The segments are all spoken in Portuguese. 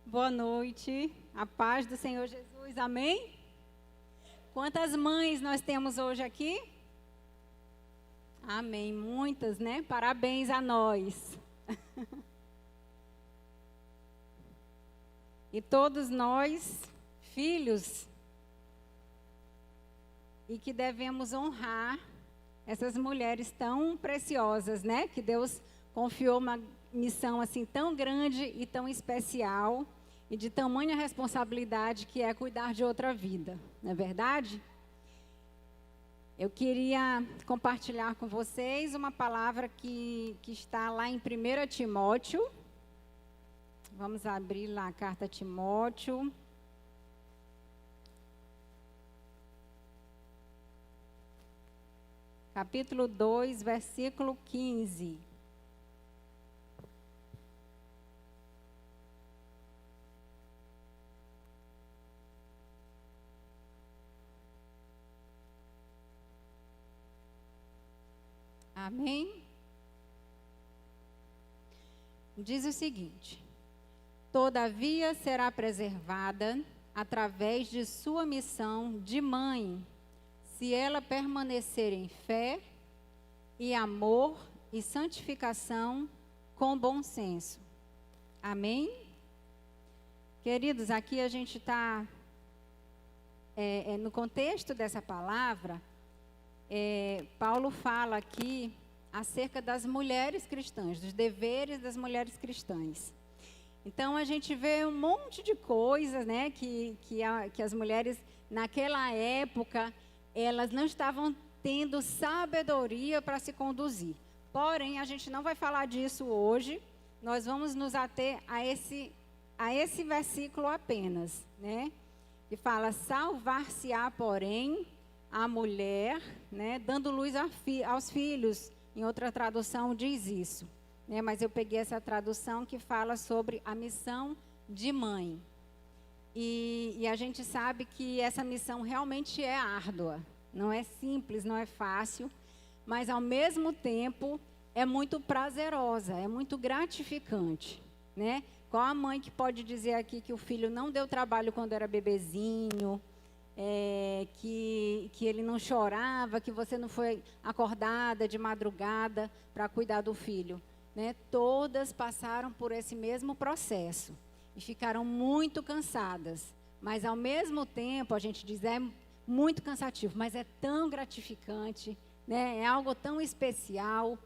Boa noite, a paz do Senhor Jesus, amém? Quantas mães nós temos hoje aqui? Amém, muitas, né? Parabéns a nós. E todos nós, filhos, e que devemos honrar essas mulheres tão preciosas, né? Que Deus confiou uma missão assim tão grande e tão especial e de tamanha responsabilidade que é cuidar de outra vida, não é verdade? Eu queria compartilhar com vocês uma palavra que está lá em 1 Timóteo. Vamos abrir lá a carta a Timóteo. Capítulo 2, versículo 15. Amém? Diz o seguinte: todavia será preservada através de sua missão de mãe, se ela permanecer em fé e amor e santificação com bom senso. Amém? Queridos, aqui a gente está, no contexto dessa palavra, Paulo fala aqui acerca das mulheres cristãs, dos deveres das mulheres cristãs. Então a gente vê um monte de coisas, né, que as mulheres naquela época elas não estavam tendo sabedoria para se conduzir. Porém, a gente não vai falar disso hoje. Nós vamos nos ater a esse versículo apenas, né? Que fala: salvar-se-á, porém, a mulher, né, dando luz aos filhos. Em outra tradução diz isso, né? Mas eu peguei essa tradução que fala sobre a missão de mãe. E a gente sabe que essa missão realmente é árdua, não é simples, não é fácil, mas ao mesmo tempo é muito prazerosa, é muito gratificante, né? Qual a mãe que pode dizer aqui que o filho não deu trabalho quando era bebezinho, que ele não chorava, que você não foi acordada de madrugada para cuidar do filho, né? Todas passaram por esse mesmo processo e ficaram muito cansadas, mas ao mesmo tempo a gente diz muito cansativo, mas é tão gratificante, né? É algo tão especial.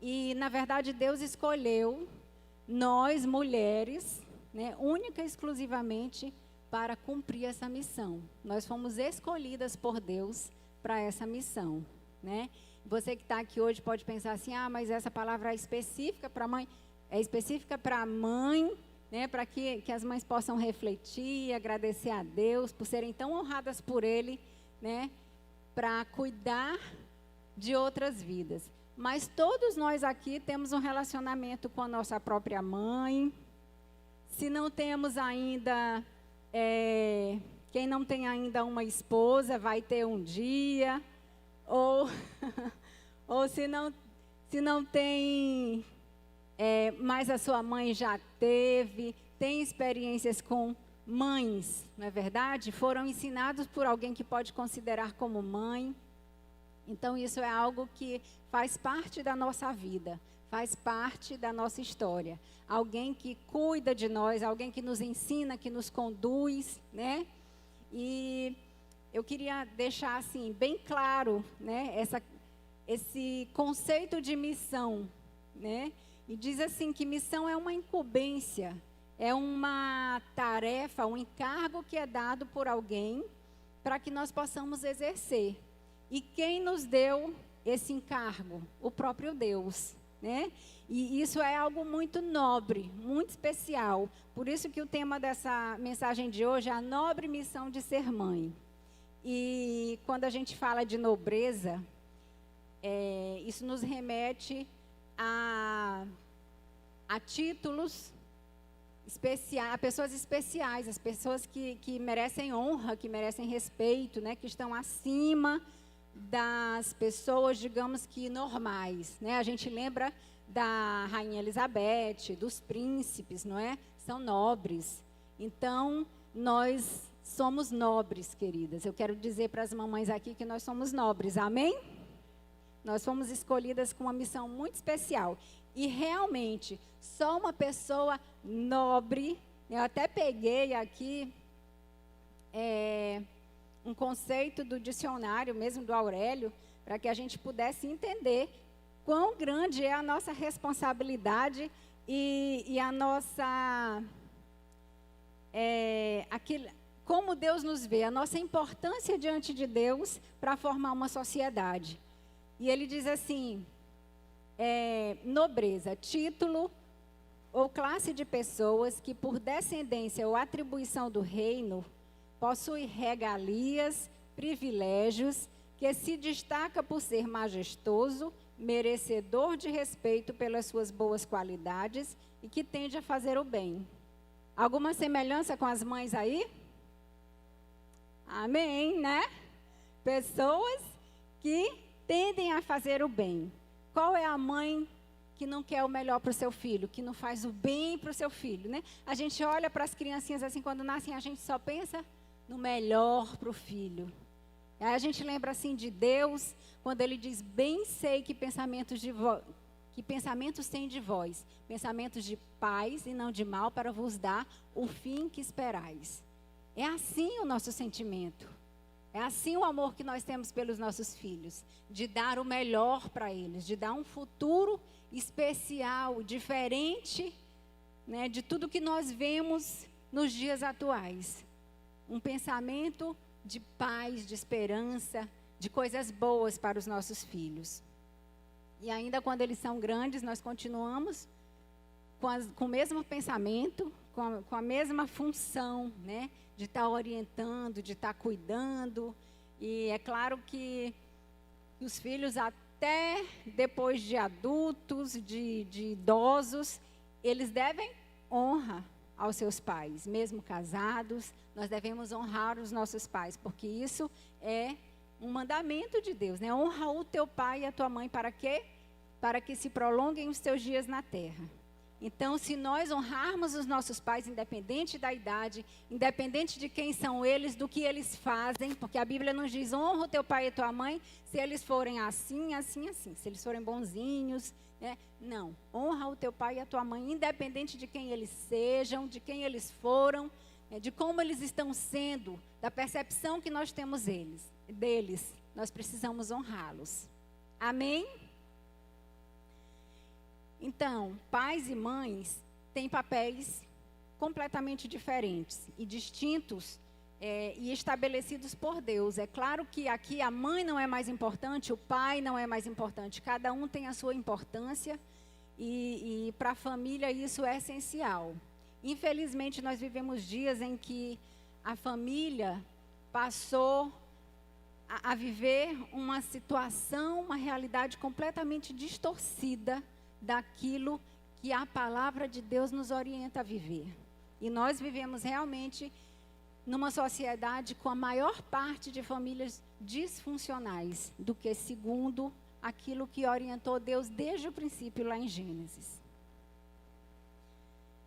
E na verdade Deus escolheu nós mulheres, né, única e exclusivamente para cumprir essa missão. Nós fomos escolhidas por Deus para essa missão, né? Você que está aqui hoje pode pensar assim: ah, mas essa palavra é específica para a mãe, é específica para a mãe, né? Para que as mães possam refletir, agradecer a Deus por serem tão honradas por Ele, né? Para cuidar de outras vidas. Mas todos nós aqui temos um relacionamento com a nossa própria mãe. Se não temos ainda, quem não tem ainda uma esposa vai ter um dia, ou se não tem, mas a sua mãe já teve, tem experiências com mães, não é verdade? Foram ensinados por alguém que pode considerar como mãe. Então isso é algo que faz parte da nossa vida, faz parte da nossa história. Alguém que cuida de nós, alguém que nos ensina, que nos conduz, né? E eu queria deixar assim bem claro, né, esse conceito de missão, né? E diz assim que missão é uma incumbência, é uma tarefa, um encargo que é dado por alguém para que nós possamos exercer. E quem nos deu esse encargo? O próprio Deus, né? E isso é algo muito nobre, muito especial. Por isso que o tema dessa mensagem de hoje é a nobre missão de ser mãe. E quando a gente fala de nobreza, isso nos remete a títulos especiais, a pessoas especiais, as pessoas que merecem honra, que merecem respeito, né? Que estão acima das pessoas, digamos que normais, né? A gente lembra da Rainha Elizabeth, dos príncipes, não é? São nobres. Então, nós somos nobres, queridas. Eu quero dizer para as mamães aqui que nós somos nobres, amém? Nós fomos escolhidas com uma missão muito especial. E realmente, só uma pessoa nobre, eu até peguei aqui um conceito do dicionário, mesmo do Aurélio, para que a gente pudesse entender quão grande é a nossa responsabilidade e a nossa... como Deus nos vê, a nossa importância diante de Deus para formar uma sociedade. E ele diz assim, nobreza, título ou classe de pessoas que por descendência ou atribuição do reino possui regalias, privilégios, que se destaca por ser majestoso, merecedor de respeito pelas suas boas qualidades e que tende a fazer o bem. Alguma semelhança com as mães aí? Amém, né? Pessoas que tendem a fazer o bem. Qual é a mãe que não quer o melhor para o seu filho, que não faz o bem para o seu filho, né? A gente olha para as criancinhas assim, quando nascem, a gente só pensa no melhor para o filho. Aí a gente lembra assim de Deus, quando ele diz, bem sei que pensamentos têm de vós, pensamentos de paz e não de mal, para vos dar o fim que esperais. É assim o nosso sentimento. É assim o amor que nós temos pelos nossos filhos, de dar o melhor para eles, de dar um futuro especial, diferente, né, de tudo que nós vemos nos dias atuais. Um pensamento de paz, de esperança, de coisas boas para os nossos filhos. E ainda quando eles são grandes, nós continuamos com o mesmo pensamento, com a mesma função, né? De estar orientando, de estar cuidando. E é claro que os filhos, até depois de adultos, de idosos, eles devem honra aos seus pais. Mesmo casados, nós devemos honrar os nossos pais, porque isso é um mandamento de Deus, né? Honra o teu pai e a tua mãe, para quê? Para que se prolonguem os teus dias na terra. Então, se nós honrarmos os nossos pais, independente da idade, independente de quem são eles, do que eles fazem, porque a Bíblia nos diz, honra o teu pai e a tua mãe, se eles forem assim, assim, assim, se eles forem bonzinhos, né? Não, honra o teu pai e a tua mãe, independente de quem eles sejam, de quem eles foram, de como eles estão sendo, da percepção que nós temos deles, nós precisamos honrá-los. Amém? Então, pais e mães têm papéis completamente diferentes e distintos e estabelecidos por Deus. É claro que aqui a mãe não é mais importante, o pai não é mais importante. Cada um tem a sua importância e para a família isso é essencial. Infelizmente, nós vivemos dias em que a família passou a viver uma situação, uma realidade completamente distorcida daquilo que a palavra de Deus nos orienta a viver. E nós vivemos realmente numa sociedade com a maior parte de famílias disfuncionais do que segundo aquilo que orientou Deus desde o princípio lá em Gênesis.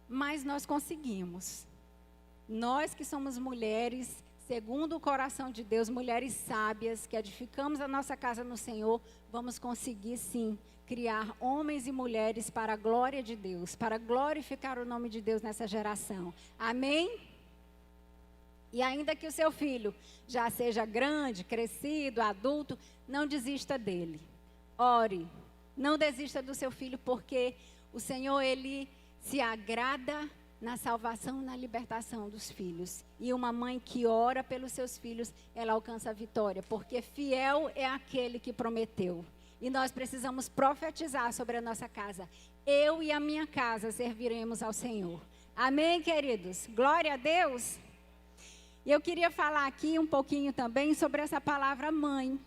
Mas nós conseguimos. Nós que somos mulheres, segundo o coração de Deus, mulheres sábias, que edificamos a nossa casa no Senhor, vamos conseguir sim criar homens e mulheres para a glória de Deus, para glorificar o nome de Deus nessa geração. Amém? E ainda que o seu filho já seja grande, crescido, adulto, não desista dele. Ore, não desista do seu filho, porque o Senhor, Ele se agrada na salvação, na libertação dos filhos. E uma mãe que ora pelos seus filhos, ela alcança a vitória, porque fiel é aquele que prometeu. E nós precisamos profetizar sobre a nossa casa. Eu e a minha casa serviremos ao Senhor. Amém, queridos? Glória a Deus. E eu queria falar aqui um pouquinho também sobre essa palavra mãe.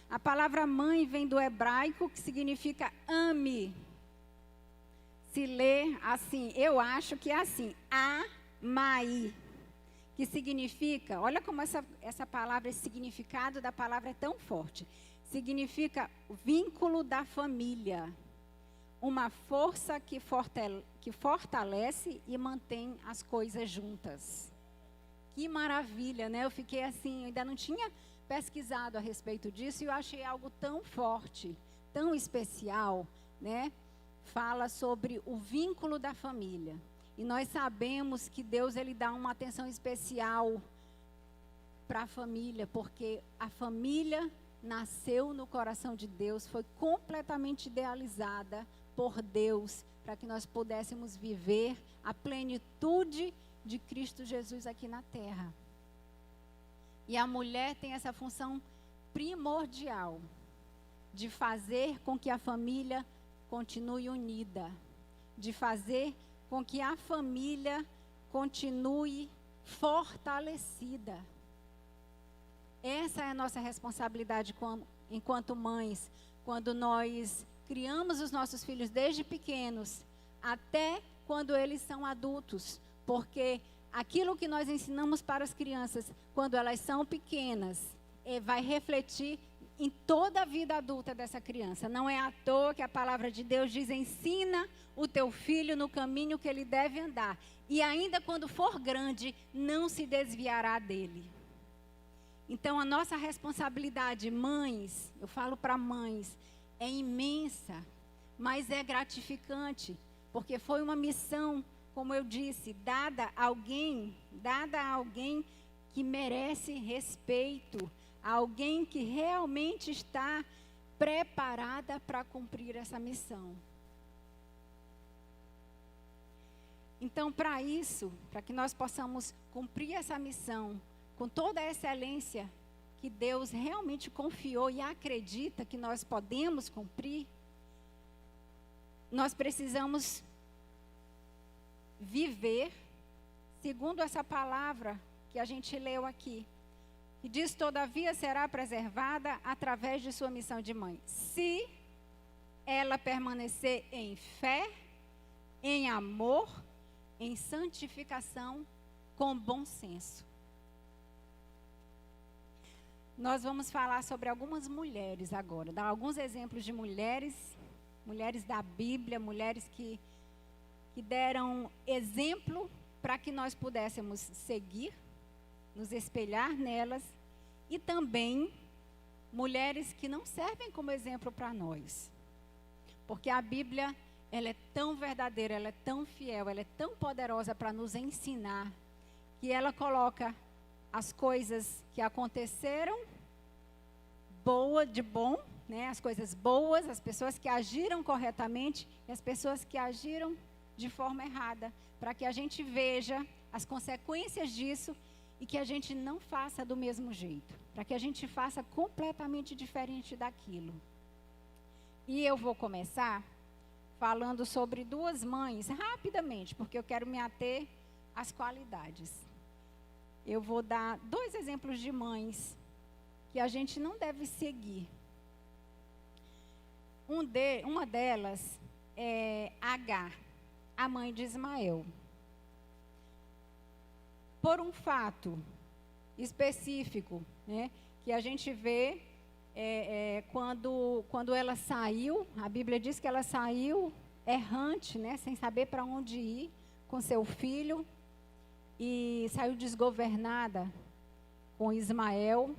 A palavra mãe vem do hebraico, que significa ame. Se lê assim, eu acho que é assim, amai, que significa, olha como essa palavra, esse significado da palavra é tão forte. Significa vínculo da família, uma força que fortalece e mantém as coisas juntas. Que maravilha, né? Eu fiquei assim, ainda não tinha pesquisado a respeito disso e eu achei algo tão forte, tão especial, né? Fala sobre o vínculo da família. E nós sabemos que Deus, ele dá uma atenção especial para a família, porque a família nasceu no coração de Deus, foi completamente idealizada por Deus, para que nós pudéssemos viver a plenitude de Cristo Jesus aqui na terra. E a mulher tem essa função primordial de fazer com que a família continue unida, de fazer com que a família continue fortalecida. Essa é a nossa responsabilidade enquanto mães, quando nós criamos os nossos filhos desde pequenos, até quando eles são adultos, porque aquilo que nós ensinamos para as crianças, quando elas são pequenas, vai refletir em toda a vida adulta dessa criança. Não é à toa que a palavra de Deus diz: ensina o teu filho no caminho que ele deve andar, e ainda quando for grande, não se desviará dele. Então, a nossa responsabilidade, mães, eu falo para mães, é imensa, mas é gratificante, porque foi uma missão, como eu disse, dada a alguém que merece respeito, a alguém que realmente está preparada para cumprir essa missão. Então, para isso, para que nós possamos cumprir essa missão, com toda a excelência que Deus realmente confiou e acredita que nós podemos cumprir, nós precisamos viver segundo essa palavra que a gente leu aqui, que diz: todavia será preservada através de sua missão de mãe, se ela permanecer em fé, em amor, em santificação, com bom senso. Nós vamos falar sobre algumas mulheres agora, dar alguns exemplos de mulheres da Bíblia, mulheres que deram exemplo para que nós pudéssemos seguir, nos espelhar nelas, e também mulheres que não servem como exemplo para nós. Porque a Bíblia, ela é tão verdadeira, ela é tão fiel, ela é tão poderosa para nos ensinar, que ela coloca as coisas que aconteceram, né? As coisas boas, as pessoas que agiram corretamente e as pessoas que agiram de forma errada, para que a gente veja as consequências disso e que a gente não faça do mesmo jeito, para que a gente faça completamente diferente daquilo. E eu vou começar falando sobre duas mães, rapidamente, porque eu quero me ater às qualidades. Eu vou dar 2 exemplos de mães que a gente não deve seguir. Uma delas é Agar, a mãe de Ismael. Por um fato específico, né, que a gente vê quando ela saiu, a Bíblia diz que ela saiu errante, né, sem saber para onde ir, com seu filho, e saiu desgovernada com Ismael.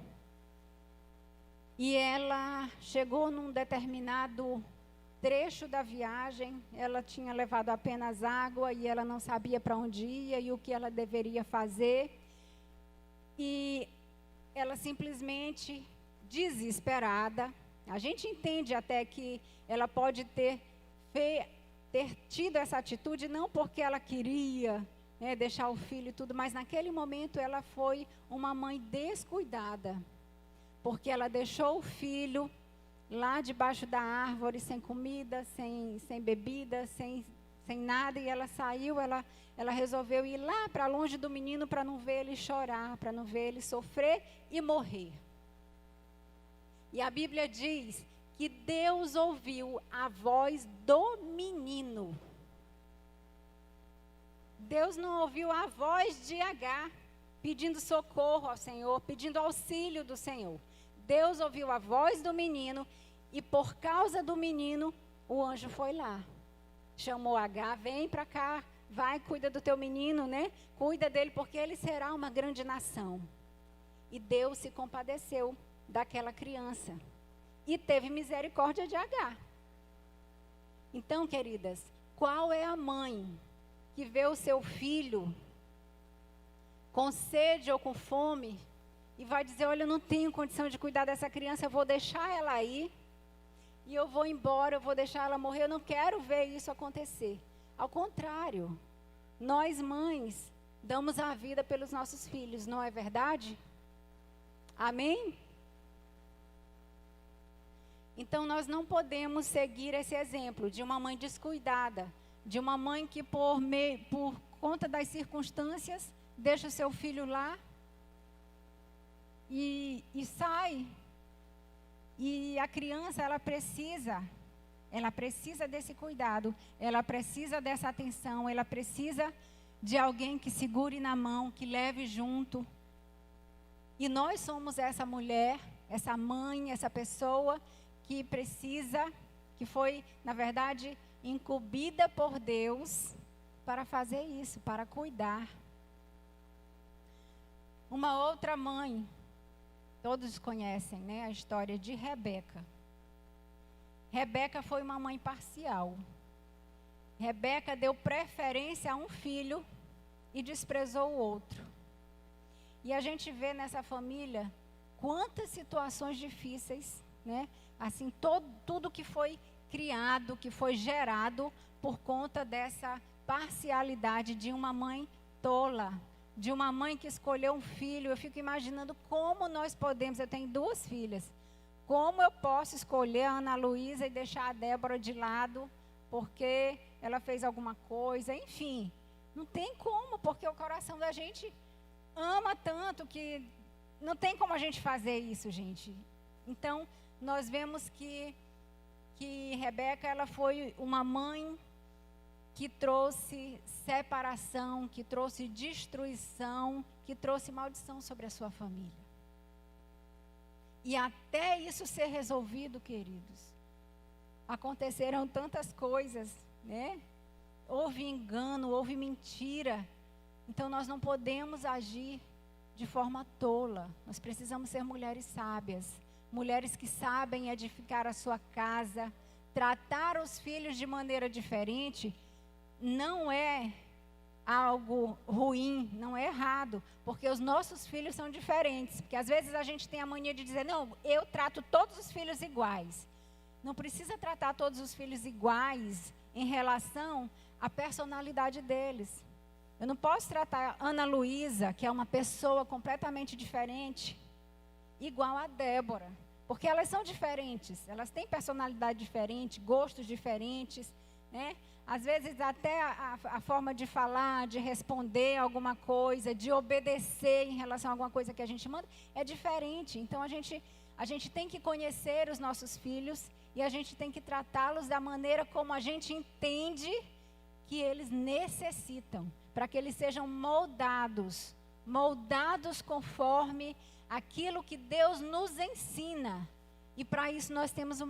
E ela chegou num determinado trecho da viagem, ela tinha levado apenas água e ela não sabia para onde ia e o que ela deveria fazer. E ela simplesmente, desesperada, a gente entende até que ela pode ter tido essa atitude não porque ela queria, né, deixar o filho e tudo, mas naquele momento ela foi uma mãe descuidada, porque ela deixou o filho lá debaixo da árvore, sem comida, sem bebida, sem nada, e ela saiu, ela resolveu ir lá para longe do menino para não ver ele chorar, para não ver ele sofrer e morrer. E a Bíblia diz que Deus ouviu a voz do menino. Deus não ouviu a voz de Agar, pedindo socorro ao Senhor, pedindo auxílio do Senhor. Deus ouviu a voz do menino e por causa do menino, o anjo foi lá. chamou Agar, vem para cá, vai, cuida do teu menino, né? Cuida dele, porque ele será uma grande nação. E Deus se compadeceu daquela criança e teve misericórdia de Agar. Então, queridas, qual é a mãe que vê o seu filho com sede ou com fome e vai dizer, olha, eu não tenho condição de cuidar dessa criança, eu vou deixar ela aí e eu vou embora, eu vou deixar ela morrer, eu não quero ver isso acontecer. Ao contrário, nós mães damos a vida pelos nossos filhos, não é verdade? Amém? Então nós não podemos seguir esse exemplo de uma mãe descuidada, de uma mãe que por conta das circunstâncias deixa o seu filho lá e sai. E a criança, ela precisa desse cuidado, ela precisa dessa atenção, ela precisa de alguém que segure na mão, que leve junto. E nós somos essa mulher, essa mãe, essa pessoa que precisa, que foi, na verdade, incumbida por Deus para fazer isso, para cuidar. Uma outra mãe, todos conhecem, né, a história de Rebeca. Rebeca foi uma mãe parcial. Rebeca deu preferência a um filho e desprezou o outro. E a gente vê nessa família quantas situações difíceis, né? Assim, tudo que foi criado, que foi gerado por conta dessa parcialidade de uma mãe tola, de uma mãe que escolheu um filho. Eu fico imaginando como nós podemos, eu tenho 2 filhas, como eu posso escolher a Ana Luísa e deixar a Débora de lado, porque ela fez alguma coisa, enfim. Não tem como, porque o coração da gente ama tanto que não tem como a gente fazer isso, gente. Então, nós vemos que Rebeca, ela foi uma mãe que trouxe separação, que trouxe destruição, que trouxe maldição sobre a sua família. E até isso ser resolvido, queridos, aconteceram tantas coisas, né? Houve engano, houve mentira. Então nós não podemos agir de forma tola. Nós precisamos ser mulheres sábias, mulheres que sabem edificar a sua casa, tratar os filhos de maneira diferente. Não é algo ruim, não é errado, porque os nossos filhos são diferentes. Porque às vezes a gente tem a mania de dizer, não, eu trato todos os filhos iguais. Não precisa tratar todos os filhos iguais em relação à personalidade deles. Eu não posso tratar Ana Luísa, que é uma pessoa completamente diferente, igual a Débora, porque elas são diferentes, elas têm personalidade diferente, gostos diferentes, né? Às vezes até a forma de falar, de responder alguma coisa, de obedecer em relação a alguma coisa que a gente manda, é diferente. Então a gente tem que conhecer os nossos filhos e a gente tem que tratá-los da maneira como a gente entende que eles necessitam, para que eles sejam moldados conforme aquilo que Deus nos ensina. E para isso nós temos um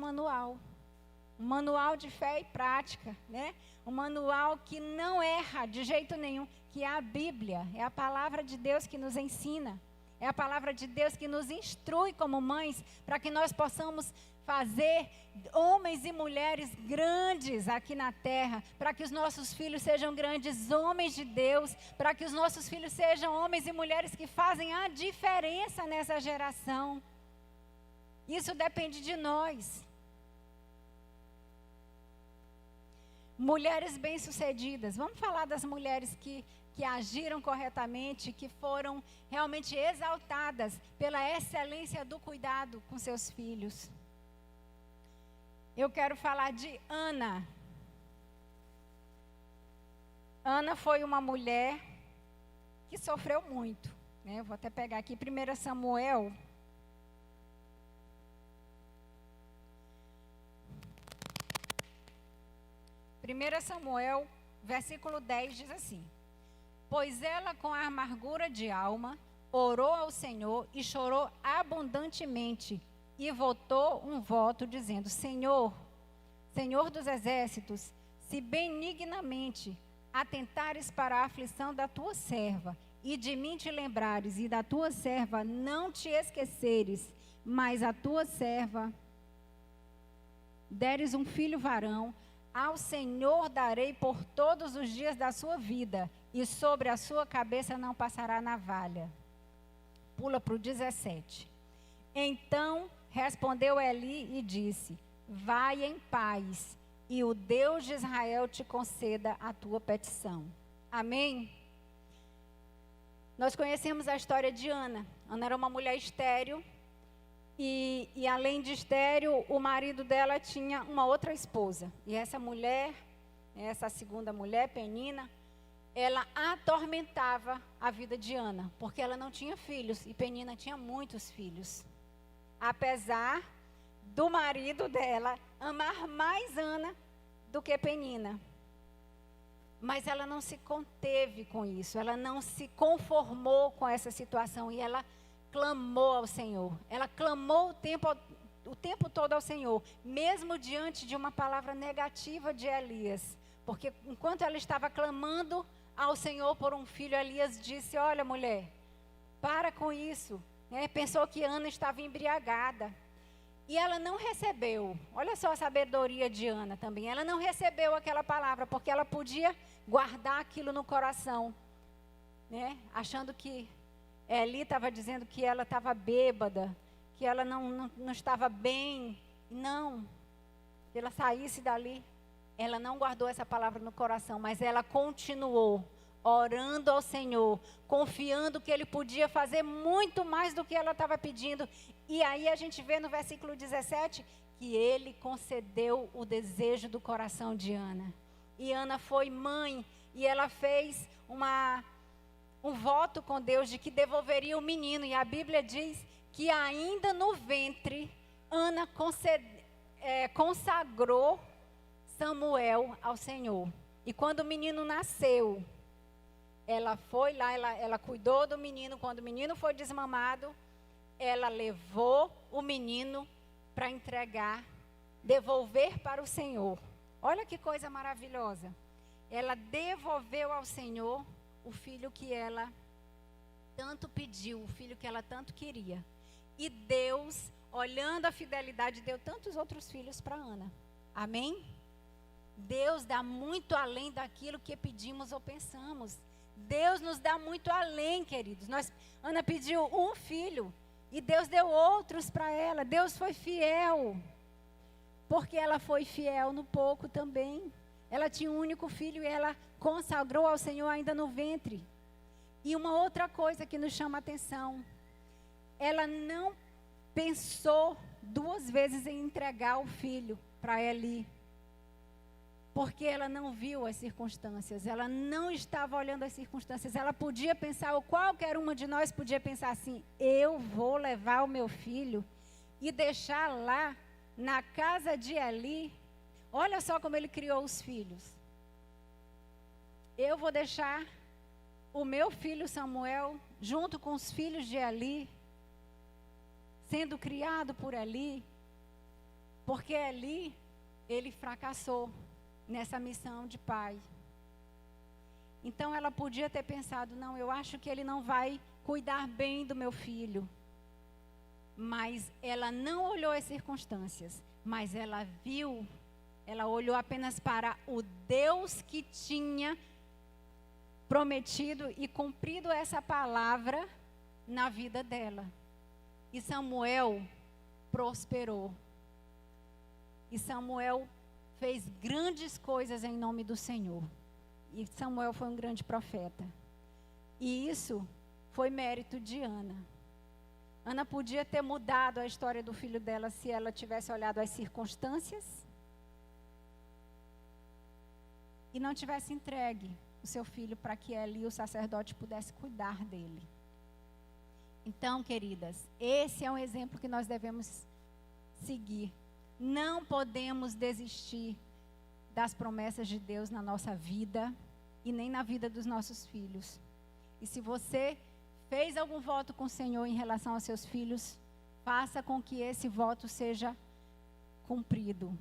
manual de fé e prática, né? Um manual que não erra de jeito nenhum, que é a Bíblia, é a palavra de Deus que nos ensina, é a palavra de Deus que nos instrui como mães, para que nós possamos fazer homens e mulheres grandes aqui na terra, para que os nossos filhos sejam grandes homens de Deus, para que os nossos filhos sejam homens e mulheres que fazem a diferença nessa geração. Isso depende de nós. Mulheres bem-sucedidas. Vamos falar das mulheres que agiram corretamente, que foram realmente exaltadas pela excelência do cuidado com seus filhos. Eu quero falar de Ana. Ana foi uma mulher que sofreu muito, né? Eu vou até pegar aqui 1 Samuel. Samuel, versículo 10 diz assim: pois ela com a amargura de alma orou ao Senhor e chorou abundantemente e votou um voto dizendo: Senhor, Senhor dos exércitos, se benignamente atentares para a aflição da tua serva, e de mim te lembrares, e da tua serva não te esqueceres, mas a tua serva deres um filho varão, ao Senhor darei por todos os dias da sua vida, e sobre a sua cabeça não passará navalha. Pula para o 17. Então respondeu Eli e disse: vai em paz, e o Deus de Israel te conceda a tua petição. Amém? Nós conhecemos a história de Ana. Ana era uma mulher estéril, e além de estéril, o marido dela tinha uma outra esposa. E essa mulher, essa segunda mulher, Penina, ela atormentava a vida de Ana, porque ela não tinha filhos, e Penina tinha muitos filhos. Apesar do marido dela amar mais Ana do que Penina. Mas ela não se conteve com isso, ela não se conformou com essa situação, e ela clamou ao Senhor. Ela clamou o tempo todo ao Senhor, mesmo diante de uma palavra negativa de Elias. Porque enquanto ela estava clamando ao Senhor por um filho, Elias disse: olha, mulher, para com isso. Pensou que Ana estava embriagada. E ela não recebeu. Olha só a sabedoria de Ana também. Ela não recebeu aquela palavra, porque ela podia guardar aquilo no coração, achando que Eli estava dizendo que ela estava bêbada, que ela não estava bem. Não. Se ela saísse dali, ela não guardou essa palavra no coração, mas ela continuou orando ao Senhor, confiando que Ele podia fazer muito mais do que ela estava pedindo. E aí a gente vê no versículo 17 que Ele concedeu o desejo do coração de Ana. E Ana foi mãe, e ela fez um voto com Deus de que devolveria o menino. E a Bíblia diz que ainda no ventre, Ana consagrou Samuel ao Senhor. E quando o menino nasceu, ela foi lá, ela cuidou do menino. Quando o menino foi desmamado, ela levou o menino para entregar, devolver para o Senhor. Olha que coisa maravilhosa. Ela devolveu ao Senhor o filho que ela tanto pediu, o filho que ela tanto queria. E Deus, olhando a fidelidade, deu tantos outros filhos para Ana. Amém? Deus dá muito além daquilo que pedimos ou pensamos. Deus nos dá muito além, queridos. Ana pediu um filho e Deus deu outros para ela. Deus foi fiel, porque ela foi fiel no pouco também. Ela tinha um único filho e ela consagrou ao Senhor ainda no ventre. E uma outra coisa que nos chama a atenção, ela não pensou duas vezes em entregar o filho para Eli, porque ela não viu as circunstâncias, ela não estava olhando as circunstâncias. Ela podia pensar, ou qualquer uma de nós podia pensar assim: eu vou levar o meu filho e deixar lá na casa de Eli. Olha só como ele criou os filhos. Eu vou deixar o meu filho Samuel junto com os filhos de Eli, sendo criado por Eli, porque Eli, ele fracassou nessa missão de pai. Então ela podia ter pensado: não, eu acho que ele não vai cuidar bem do meu filho. Mas ela não olhou as circunstâncias, mas ela viu, ela olhou apenas para o Deus que tinha prometido e cumprido essa palavra na vida dela. E Samuel prosperou. E Samuel fez grandes coisas em nome do Senhor. E Samuel foi um grande profeta. E isso foi mérito de Ana. Ana podia ter mudado a história do filho dela se ela tivesse olhado as circunstâncias e não tivesse entregue o seu filho para que Eli, o sacerdote, pudesse cuidar dele. Então, queridas, esse é um exemplo que nós devemos seguir. Não podemos desistir das promessas de Deus na nossa vida e nem na vida dos nossos filhos. E se você fez algum voto com o Senhor em relação aos seus filhos, faça com que esse voto seja cumprido.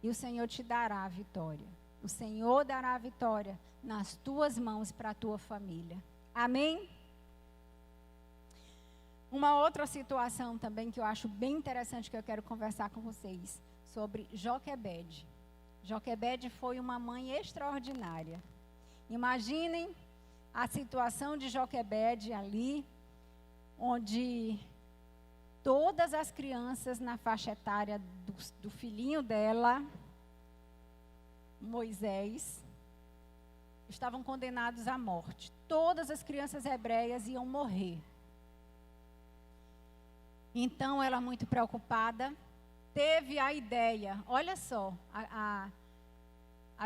E o Senhor te dará a vitória. O Senhor dará a vitória nas tuas mãos para a tua família. Amém? Uma outra situação também que eu acho bem interessante que eu quero conversar com vocês sobre Joquebede. Joquebede foi uma mãe extraordinária. Imaginem a situação de Joquebede ali, onde todas as crianças na faixa etária do filhinho dela, Moisés, estavam condenados à morte. Todas as crianças hebreias iam morrer. Então, ela, muito preocupada, teve a ideia, olha só, a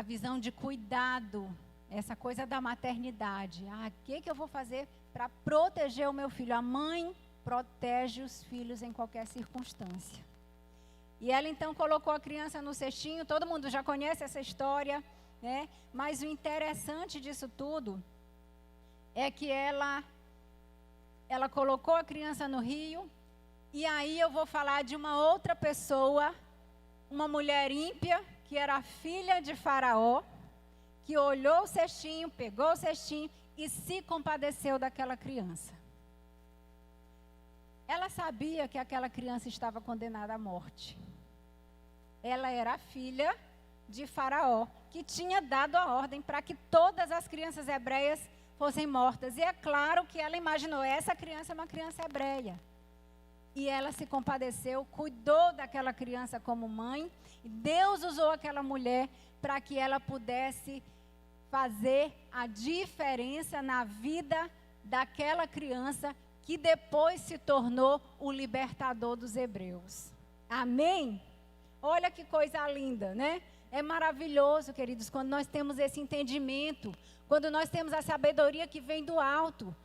visão de cuidado, essa coisa da maternidade. O que eu vou fazer para proteger o meu filho? A mãe protege os filhos em qualquer circunstância. E ela então colocou a criança no cestinho, todo mundo já conhece essa história, né? Mas o interessante disso tudo é que ela colocou a criança no rio. E aí eu vou falar de uma outra pessoa, uma mulher ímpia, que era a filha de Faraó, que olhou o cestinho, pegou o cestinho e se compadeceu daquela criança. Ela sabia que aquela criança estava condenada à morte. Ela era a filha de Faraó, que tinha dado a ordem para que todas as crianças hebreias fossem mortas. E é claro que ela imaginou, essa criança é uma criança hebreia. E ela se compadeceu, cuidou daquela criança como mãe. E Deus usou aquela mulher para que ela pudesse fazer a diferença na vida daquela criança que depois se tornou o libertador dos hebreus. Amém? Olha que coisa linda, né? É maravilhoso, queridos, quando nós temos esse entendimento, quando nós temos a sabedoria que vem do alto.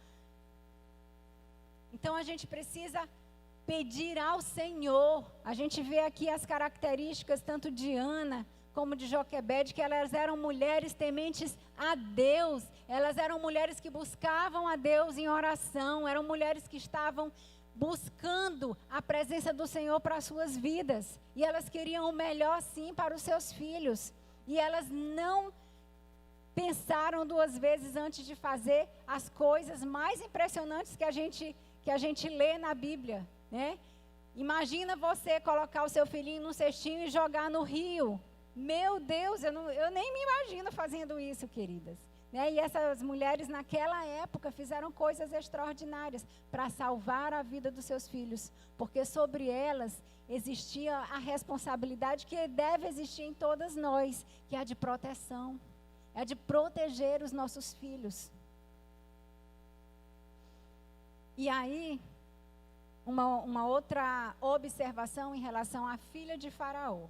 Então a gente precisa pedir ao Senhor. A gente vê aqui as características tanto de Ana como de Joquebede, que elas eram mulheres tementes a Deus. Elas eram mulheres que buscavam a Deus em oração. Eram mulheres que estavam buscando a presença do Senhor para as suas vidas. E elas queriam o melhor, sim, para os seus filhos. E elas não pensaram duas vezes antes de fazer as coisas mais impressionantes que a gente lê na Bíblia, né? Imagina você colocar o seu filhinho num cestinho e jogar no rio. Meu Deus, eu nem me imagino fazendo isso, queridas. Né? E essas mulheres naquela época fizeram coisas extraordinárias para salvar a vida dos seus filhos. Porque sobre elas existia a responsabilidade que deve existir em todas nós, que é a de proteção. É a de proteger os nossos filhos. E aí, uma outra observação em relação à filha de Faraó.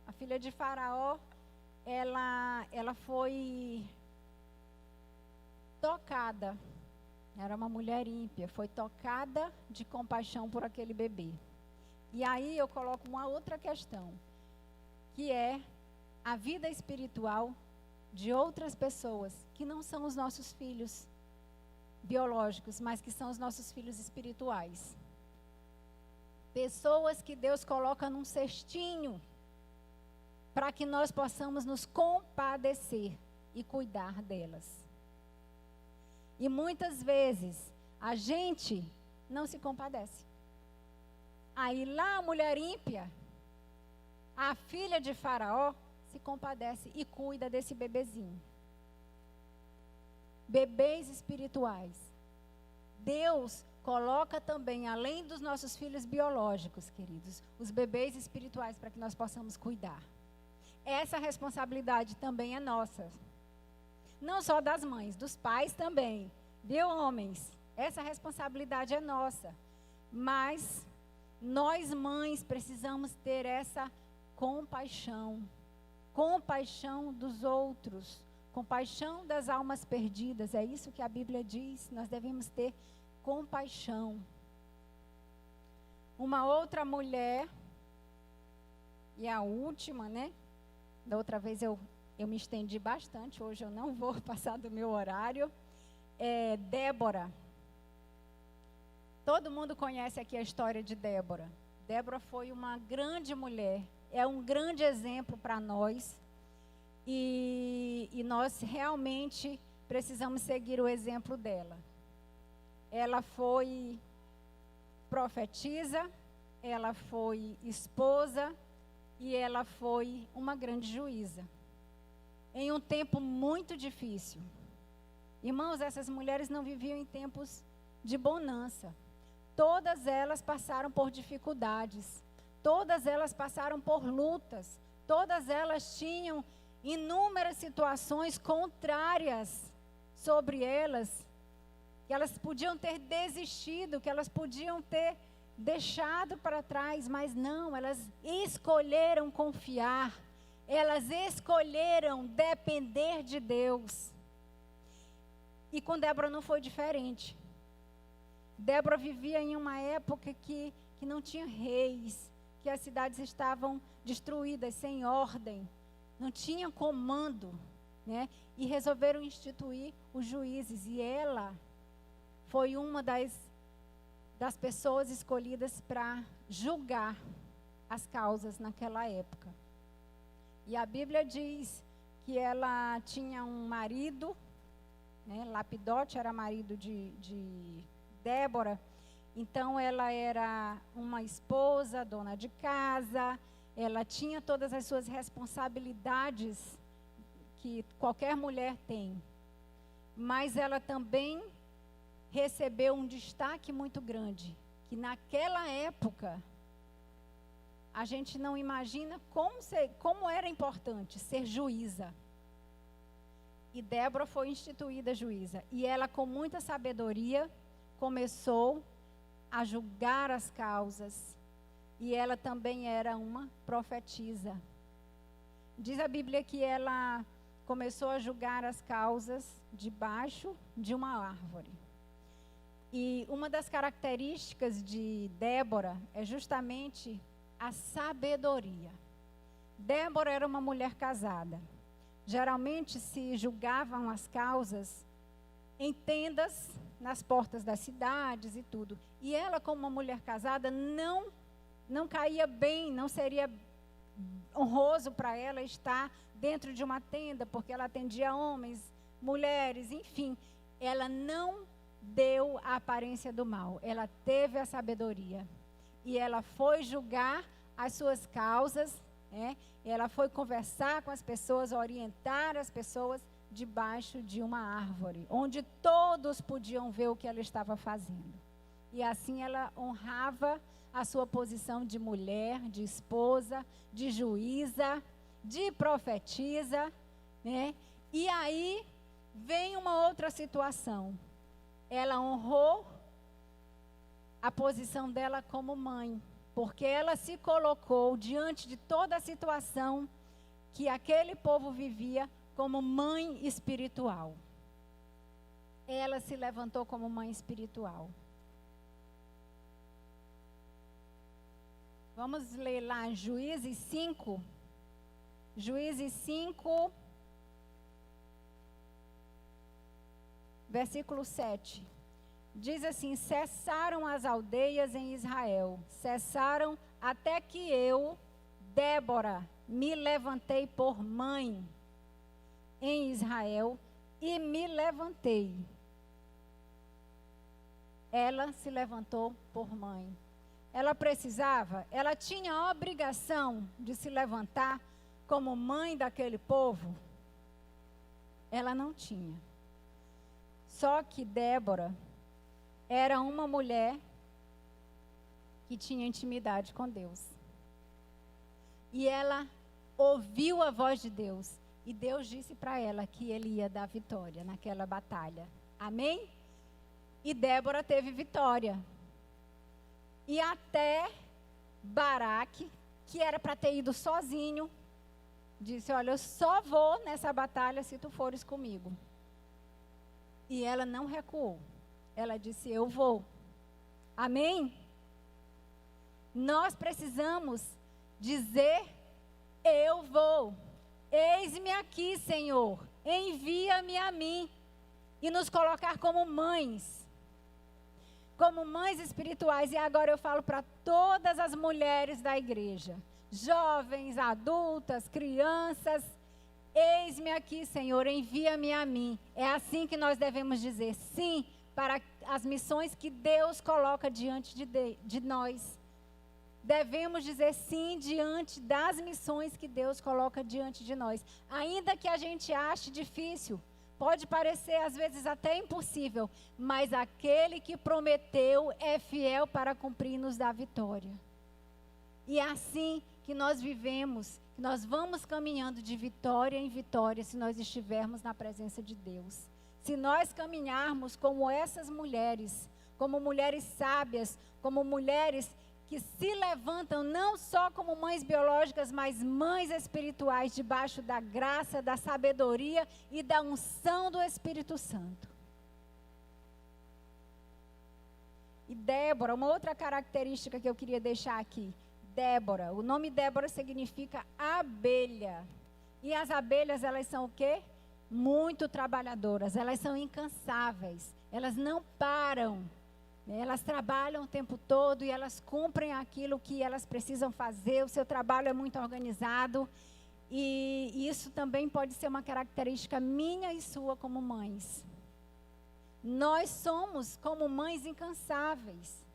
A filha de Faraó, ela foi tocada, era uma mulher ímpia, foi tocada de compaixão por aquele bebê. E aí eu coloco uma outra questão, que é a vida espiritual de outras pessoas, que não são os nossos filhos biológicos, mas que são os nossos filhos espirituais. Pessoas que Deus coloca num cestinho, para que nós possamos nos compadecer e cuidar delas. E muitas vezes a gente não se compadece. Aí lá a mulher ímpia, a filha de Faraó, se compadece e cuida desse bebezinho. Bebês espirituais. Deus coloca também, além dos nossos filhos biológicos, queridos, os bebês espirituais para que nós possamos cuidar. Essa responsabilidade também é nossa. Não só das mães, dos pais também. Viu, homens? Essa responsabilidade é nossa. Mas nós, mães, precisamos ter essa compaixão. Compaixão dos outros. Compaixão das almas perdidas. É isso que a Bíblia diz. Nós devemos ter compaixão. Uma outra mulher, e a última, né? Da outra vez eu me estendi bastante, hoje eu não vou passar do meu horário. Débora. Todo mundo conhece aqui a história de Débora. Débora foi uma grande mulher, é um grande exemplo para nós. E nós realmente precisamos seguir o exemplo dela. Ela foi profetisa, ela foi esposa e ela foi uma grande juíza. Em um tempo muito difícil. Irmãos, essas mulheres não viviam em tempos de bonança. Todas elas passaram por dificuldades. Todas elas passaram por lutas. Todas elas tinham inúmeras situações contrárias sobre elas, que elas podiam ter desistido, que elas podiam ter deixado para trás, mas não, elas escolheram confiar, elas escolheram depender de Deus. E com Débora não foi diferente. Débora vivia em uma época que não tinha reis, que as cidades estavam destruídas, sem ordem, não tinha comando, né? E resolveram instituir os juízes. E ela foi uma das pessoas escolhidas para julgar as causas naquela época. E a Bíblia diz que ela tinha um marido, né? Lapidote era marido de Débora. Então ela era uma esposa, dona de casa, ela tinha todas as suas responsabilidades que qualquer mulher tem. Mas ela também recebeu um destaque muito grande, que naquela época a gente não imagina como era importante ser juíza. E Débora foi instituída juíza. E ela, com muita sabedoria, começou a julgar as causas. E ela também era uma profetisa. Diz a Bíblia que ela começou a julgar as causas debaixo de uma árvore. E uma das características de Débora é justamente a sabedoria. Débora era uma mulher casada. Geralmente se julgavam as causas em tendas, nas portas das cidades e tudo. E ela, como uma mulher casada, não caía bem, não seria honroso para ela estar dentro de uma tenda, porque ela atendia homens, mulheres, enfim. Ela não deu a aparência do mal, ela teve a sabedoria. E ela foi julgar as suas causas, né? Ela foi conversar com as pessoas, orientar as pessoas debaixo de uma árvore, onde todos podiam ver o que ela estava fazendo. E assim ela honrava a sua posição de mulher, de esposa, de juíza, de profetisa, né? E aí vem uma outra situação. Ela honrou a posição dela como mãe, porque ela se colocou diante de toda a situação que aquele povo vivia como mãe espiritual. Ela se levantou como mãe espiritual. Vamos ler lá Juízes 5. Juízes 5, versículo 7. Diz assim: cessaram as aldeias em Israel, cessaram até que eu, Débora, me levantei por mãe em Israel e me levantei. Ela se levantou por mãe. Ela precisava, ela tinha a obrigação de se levantar como mãe daquele povo? Ela não tinha. Só que Débora era uma mulher que tinha intimidade com Deus. E ela ouviu a voz de Deus. E Deus disse para ela que ele ia dar vitória naquela batalha. Amém? E Débora teve vitória. E até Baraque, que era para ter ido sozinho, disse: olha, eu só vou nessa batalha se tu fores comigo. E ela não recuou. Ela disse: eu vou. Amém? Nós precisamos dizer: eu vou. Eis-me aqui, Senhor. Envia-me a mim. E nos colocar como mães. Como mães espirituais. E agora eu falo para todas as mulheres da igreja. Jovens, adultas, crianças. Eis-me aqui, Senhor, envia-me a mim. É assim que nós devemos dizer sim para as missões que Deus coloca diante de nós. Devemos dizer sim diante das missões que Deus coloca diante de nós. Ainda que a gente ache difícil, pode parecer às vezes até impossível, mas aquele que prometeu é fiel para cumprir-nos da vitória. E é assim que nós vivemos, que nós vamos caminhando de vitória em vitória se nós estivermos na presença de Deus. Se nós caminharmos como essas mulheres, como mulheres sábias, como mulheres que se levantam não só como mães biológicas, mas mães espirituais, debaixo da graça, da sabedoria e da unção do Espírito Santo. E Débora, uma outra característica que eu queria deixar aqui. Débora, o nome Débora significa abelha. E as abelhas, elas são o quê? Muito trabalhadoras, elas são incansáveis, elas não param. Elas trabalham o tempo todo e elas cumprem aquilo que elas precisam fazer. O seu trabalho é muito organizado. E isso também pode ser uma característica minha e sua como mães. Nós somos como mães incansáveis.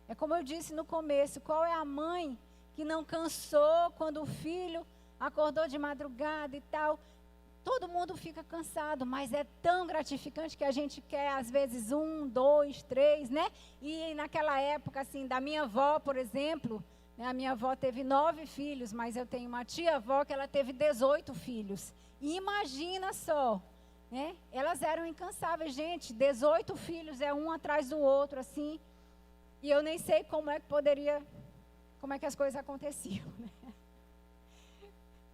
É como eu disse no começo, qual é a mãe que não cansou quando o filho acordou de madrugada e tal? Todo mundo fica cansado, mas é tão gratificante que a gente quer, às vezes, 1, 2, 3, né? E naquela época, assim, da minha avó, por exemplo, né, a minha avó teve 9 filhos, mas eu tenho uma tia-avó que ela teve 18 filhos. E imagina só, né? Elas eram incansáveis, gente, 18 filhos, é um atrás do outro, assim. E eu nem sei como é que as coisas aconteciam, né?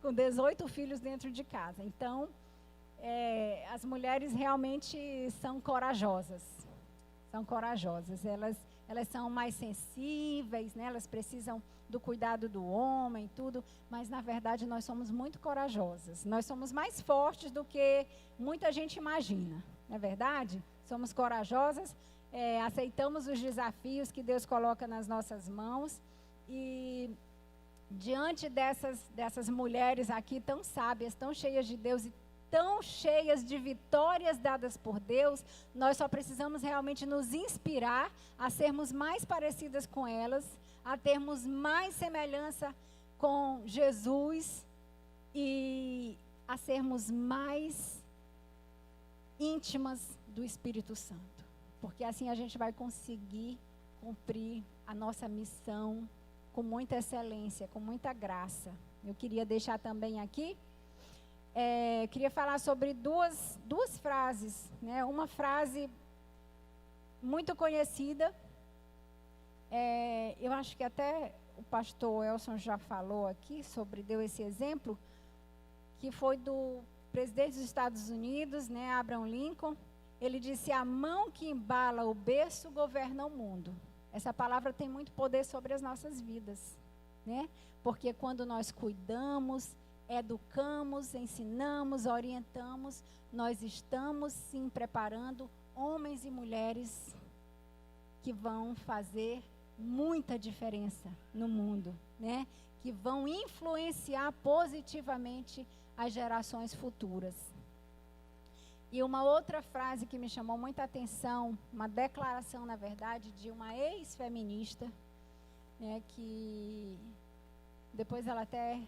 Com 18 filhos dentro de casa. Então, as mulheres realmente são corajosas. São corajosas. Elas são mais sensíveis, né? Elas precisam do cuidado do homem e tudo. Mas, na verdade, nós somos muito corajosas. Nós somos mais fortes do que muita gente imagina. Não é verdade? Somos corajosas, aceitamos os desafios que Deus coloca nas nossas mãos. E diante dessas mulheres aqui tão sábias, tão cheias de Deus e tão cheias de vitórias dadas por Deus, nós só precisamos realmente nos inspirar a sermos mais parecidas com elas, a termos mais semelhança com Jesus e a sermos mais íntimas do Espírito Santo. Porque assim a gente vai conseguir cumprir a nossa missão com muita excelência, com muita graça. Eu queria deixar também aqui, queria falar sobre duas frases, né? Uma frase muito conhecida, eu acho que até o pastor Elson já falou aqui sobre, deu esse exemplo, que foi do presidente dos Estados Unidos, né, Abraham Lincoln. Ele disse: a mão que embala o berço governa o mundo. Essa palavra tem muito poder sobre as nossas vidas, né? Porque quando nós cuidamos, educamos, ensinamos, orientamos, nós estamos sim preparando homens e mulheres que vão fazer muita diferença no mundo, né? Que vão influenciar positivamente as gerações futuras. E uma outra frase que me chamou muita atenção, uma declaração, na verdade, de uma ex-feminista, né, que depois ela até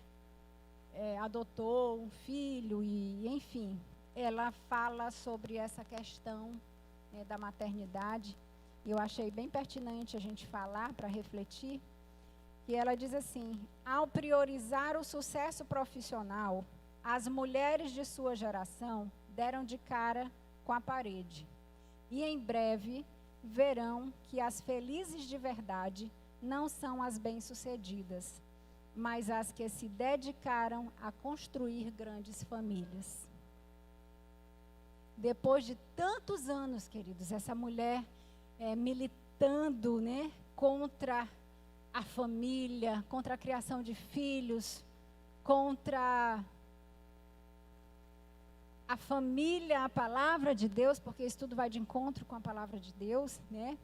adotou um filho e, enfim, ela fala sobre essa questão, né, da maternidade. E eu achei bem pertinente a gente falar para refletir. E ela diz assim: ao priorizar o sucesso profissional, as mulheres de sua geração deram de cara com a parede. E em breve verão que as felizes de verdade não são as bem-sucedidas, mas as que se dedicaram a construir grandes famílias. Depois de tantos anos, queridos, essa mulher militando, né, contra a família, contra a criação de filhos, contra a família, a palavra de Deus, porque isso tudo vai de encontro com a palavra de Deus, né?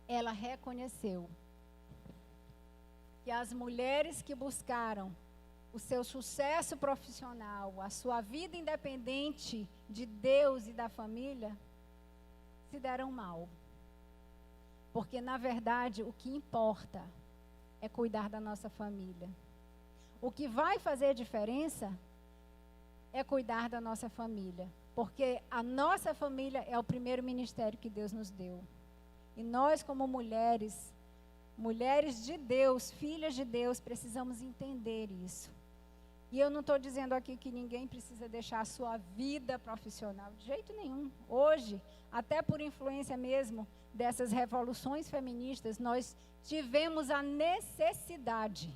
Ela reconheceu que as mulheres que buscaram o seu sucesso profissional, a sua vida independente de Deus e da família, se deram mal. Porque, na verdade, o que importa é cuidar da nossa família. O que vai fazer diferença é cuidar da nossa família. Porque a nossa família é o primeiro ministério que Deus nos deu. E nós, como mulheres de Deus, filhas de Deus, precisamos entender isso. E eu não estou dizendo aqui que ninguém precisa deixar a sua vida profissional, de jeito nenhum. Hoje, até por influência mesmo dessas revoluções feministas, nós tivemos a necessidade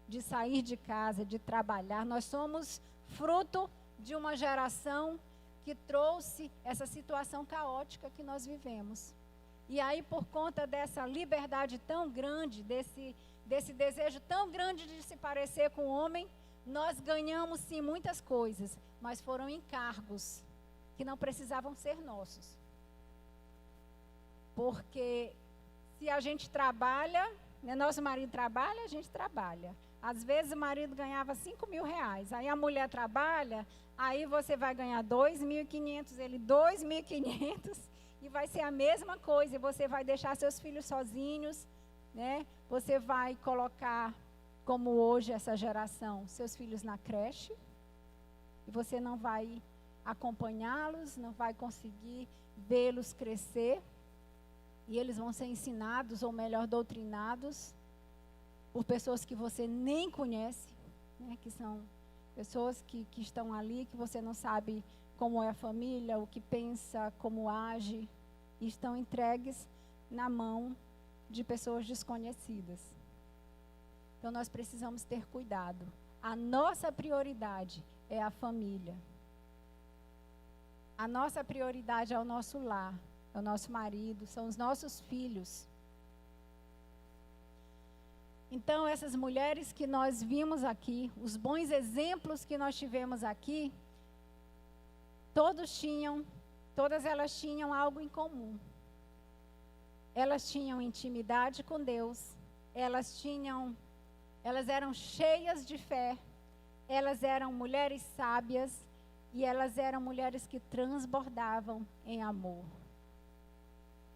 de sair de casa, de trabalhar. Nós somos fruto de uma geração que trouxe essa situação caótica que nós vivemos. E aí, por conta dessa liberdade tão grande, desse desejo tão grande de se parecer com o homem, nós ganhamos sim muitas coisas, mas foram encargos que não precisavam ser nossos. Porque se a gente trabalha, né, nosso marido trabalha, a gente trabalha. Às vezes o marido ganhava 5.000 reais, aí a mulher trabalha, aí você vai ganhar 2.500, ele 2.500, e vai ser a mesma coisa, e você vai deixar seus filhos sozinhos, né? Você vai colocar, como hoje essa geração, seus filhos na creche, e você não vai acompanhá-los, não vai conseguir vê-los crescer, e eles vão ser ensinados, ou melhor, doutrinados, por pessoas que você nem conhece, né? Que são pessoas que estão ali, que você não sabe como é a família, o que pensa, como age, e estão entregues na mão de pessoas desconhecidas. Então, nós precisamos ter cuidado. A nossa prioridade é a família. A nossa prioridade é o nosso lar, é o nosso marido, são os nossos filhos. Então, essas mulheres que nós vimos aqui, os bons exemplos que nós tivemos aqui, todas elas tinham algo em comum. Elas tinham intimidade com Deus, elas eram cheias de fé, elas eram mulheres sábias e elas eram mulheres que transbordavam em amor.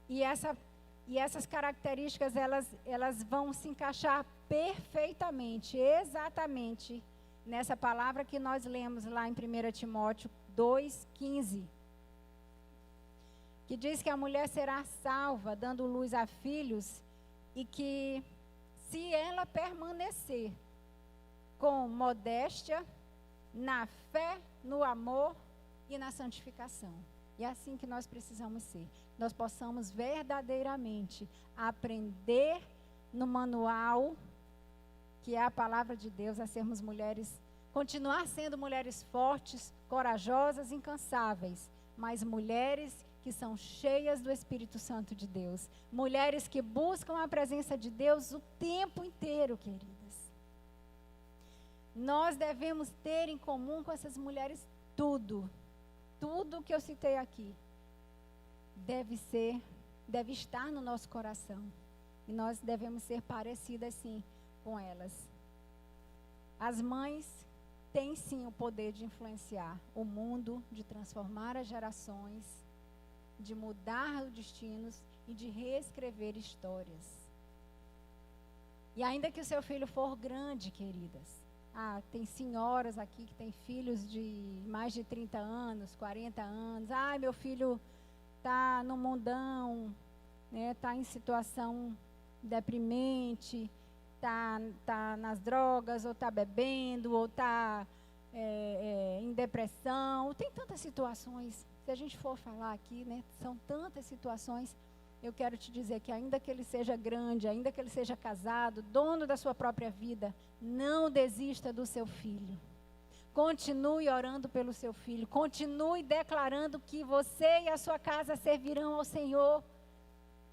E essas características, elas vão se encaixar perfeitamente, exatamente, nessa palavra que nós lemos lá em 1 Timóteo 2,15, que diz que a mulher será salva, dando luz a filhos, e que se ela permanecer com modéstia, na fé, no amor e na santificação. E é assim que nós precisamos ser. Nós possamos verdadeiramente aprender no manual, que é a palavra de Deus, a sermos mulheres, continuar sendo mulheres fortes, corajosas, incansáveis, mas mulheres que são cheias do Espírito Santo de Deus. Mulheres que buscam a presença de Deus o tempo inteiro, queridas. Nós devemos ter em comum com essas mulheres tudo que eu citei aqui. Deve estar no nosso coração. E nós devemos ser parecidas, sim, com elas. As mães têm, sim, o poder de influenciar o mundo, de transformar as gerações, de mudar os destinos e de reescrever histórias. E ainda que o seu filho for grande, queridas, tem senhoras aqui que têm filhos de mais de 30 anos, 40 anos. Meu filho está no mundão, né, está em situação deprimente, está nas drogas, ou está bebendo, ou está em depressão. Tem tantas situações. Se a gente for falar aqui, né, são tantas situações. Eu quero te dizer que ainda que ele seja grande, ainda que ele seja casado, dono da sua própria vida, não desista do seu filho. Continue orando pelo seu filho. Continue declarando que você e a sua casa servirão ao Senhor.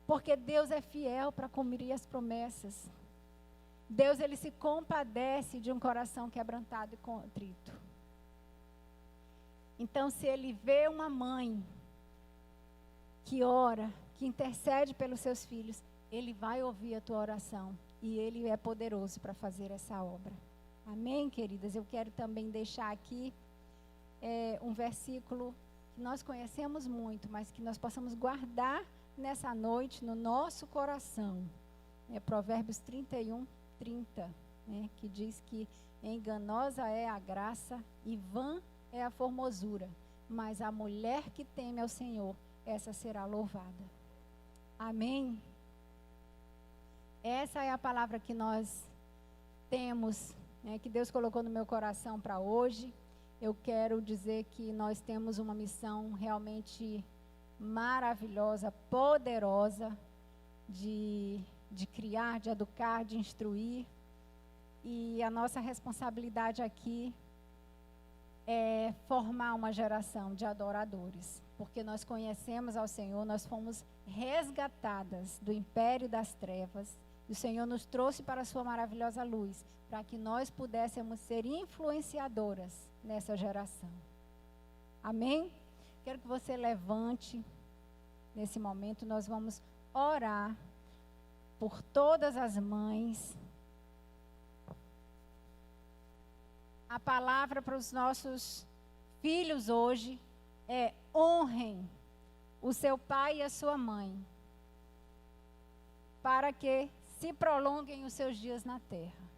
Porque Deus é fiel para cumprir as promessas. Deus, Ele se compadece de um coração quebrantado e contrito. Então, se Ele vê uma mãe que ora, que intercede pelos seus filhos, Ele vai ouvir a tua oração. E Ele é poderoso para fazer essa obra. Amém, queridas? Eu quero também deixar aqui um versículo que nós conhecemos muito, mas que nós possamos guardar nessa noite no nosso coração. É Provérbios 31, 30, né, que diz que enganosa é a graça e vã é a formosura, mas a mulher que teme ao Senhor, essa será louvada. Amém? Essa é a palavra que nós temos, né, que Deus colocou no meu coração para hoje. Eu quero dizer que nós temos uma missão realmente maravilhosa, poderosa, de criar, de educar, de instruir. E a nossa responsabilidade aqui é formar uma geração de adoradores, porque nós conhecemos ao Senhor, nós fomos resgatadas do império das trevas, e o Senhor nos trouxe para a sua maravilhosa luz, para que nós pudéssemos ser influenciadoras nessa geração. Amém? Quero que você levante. Nesse momento nós vamos orar por todas as mães. A palavra para os nossos filhos hoje é: honrem o seu pai e a sua mãe, para que se prolonguem os seus dias na terra.